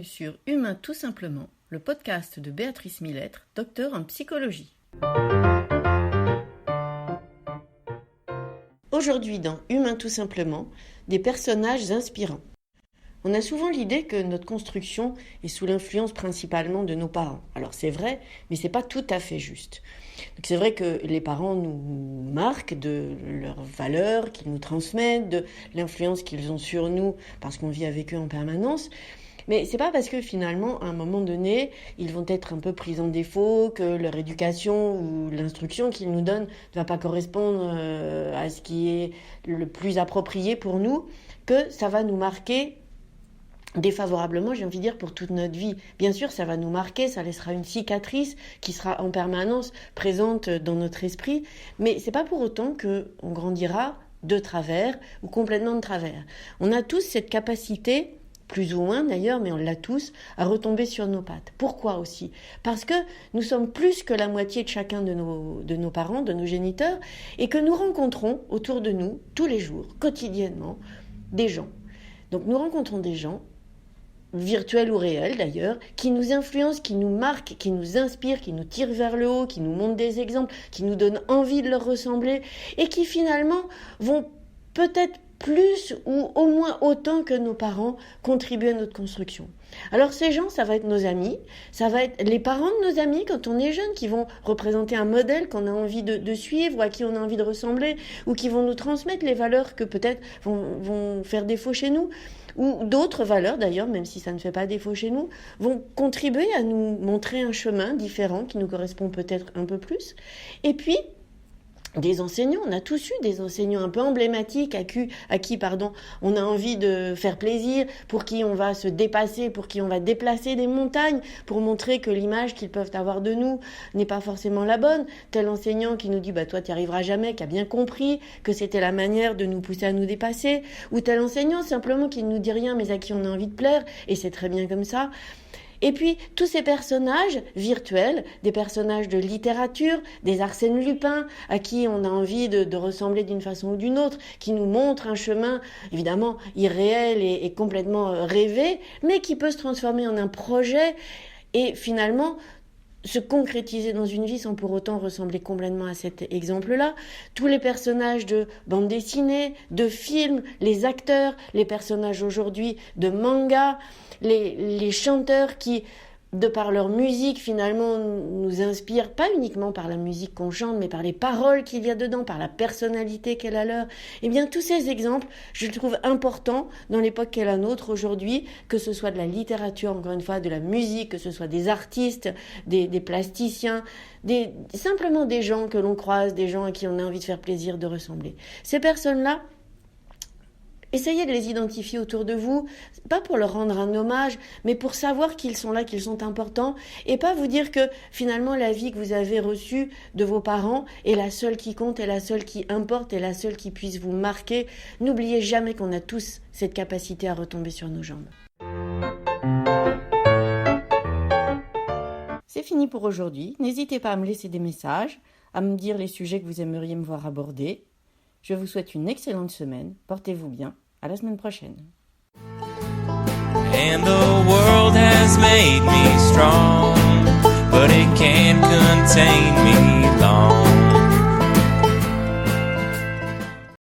bienvenue sur Humain tout simplement, le podcast de Béatrice Millettre, docteure en psychologie. Aujourd'hui dans Humain tout simplement, des personnages inspirants. On a souvent l'idée que notre construction est sous l'influence principalement de nos parents. Alors c'est vrai, mais c'est pas tout à fait juste. Donc c'est vrai que les parents nous marquent de leurs valeurs qu'ils nous transmettent, de l'influence qu'ils ont sur nous parce qu'on vit avec eux en permanence. Mais c'est pas parce que finalement, à un moment donné, ils vont être un peu pris en défaut, que leur éducation ou l'instruction qu'ils nous donnent ne va pas correspondre à ce qui est le plus approprié pour nous, que ça va nous marquer défavorablement, j'ai envie de dire, pour toute notre vie. Bien sûr, ça va nous marquer, ça laissera une cicatrice qui sera en permanence présente dans notre esprit, mais c'est pas pour autant qu'on grandira de travers ou complètement de travers. On a tous cette capacité, plus ou moins d'ailleurs, mais on l'a tous, à retomber sur nos pattes. Pourquoi aussi ? Parce que nous sommes plus que la moitié de chacun de nos parents, de nos géniteurs, et que nous rencontrons autour de nous, tous les jours, quotidiennement, des gens. Donc nous rencontrons des gens, virtuels ou réels d'ailleurs, qui nous influencent, qui nous marquent, qui nous inspirent, qui nous tirent vers le haut, qui nous montrent des exemples, qui nous donnent envie de leur ressembler, et qui finalement vont peut-être plus ou au moins autant que nos parents contribuent à notre construction. Alors ces gens, ça va être nos amis, ça va être les parents de nos amis quand on est jeune, qui vont représenter un modèle qu'on a envie de suivre, ou à qui on a envie de ressembler, ou qui vont nous transmettre les valeurs que peut-être vont faire défaut chez nous, ou d'autres valeurs d'ailleurs, même si ça ne fait pas défaut chez nous, vont contribuer à nous montrer un chemin différent qui nous correspond peut-être un peu plus. Et puis, des enseignants, on a tous eu des enseignants un peu emblématiques à qui on a envie de faire plaisir, pour qui on va se dépasser, pour qui on va déplacer des montagnes, pour montrer que l'image qu'ils peuvent avoir de nous n'est pas forcément la bonne. Tel enseignant qui nous dit « toi tu n'y arriveras jamais », qui a bien compris que c'était la manière de nous pousser à nous dépasser, ou tel enseignant simplement qui ne nous dit rien mais à qui on a envie de plaire, et c'est très bien comme ça. Et puis, tous ces personnages virtuels, des personnages de littérature, des Arsène Lupin, à qui on a envie de ressembler d'une façon ou d'une autre, qui nous montrent un chemin, évidemment, irréel et complètement rêvé, mais qui peut se transformer en un projet et finalement se concrétiser dans une vie sans pour autant ressembler complètement à cet exemple-là. Tous les personnages de bande dessinée, de films, les acteurs, les personnages aujourd'hui de manga, les chanteurs qui, de par leur musique, finalement, nous inspirent, pas uniquement par la musique qu'on chante, mais par les paroles qu'il y a dedans, par la personnalité qu'elle a leur. Eh bien, tous ces exemples, je le trouve important dans l'époque qu'est la nôtre aujourd'hui, que ce soit de la littérature, encore une fois, de la musique, que ce soit des artistes, des plasticiens, simplement des gens que l'on croise, des gens à qui on a envie de faire plaisir, de ressembler. Ces personnes-là, essayez de les identifier autour de vous, pas pour leur rendre un hommage, mais pour savoir qu'ils sont là, qu'ils sont importants, et pas vous dire que finalement la vie que vous avez reçue de vos parents est la seule qui compte, est la seule qui importe, est la seule qui puisse vous marquer. N'oubliez jamais qu'on a tous cette capacité à retomber sur nos jambes. C'est fini pour aujourd'hui. N'hésitez pas à me laisser des messages, à me dire les sujets que vous aimeriez me voir aborder. Je vous souhaite une excellente semaine. Portez-vous bien. À la semaine prochaine. And the world has made me strong, but it can't contain me long.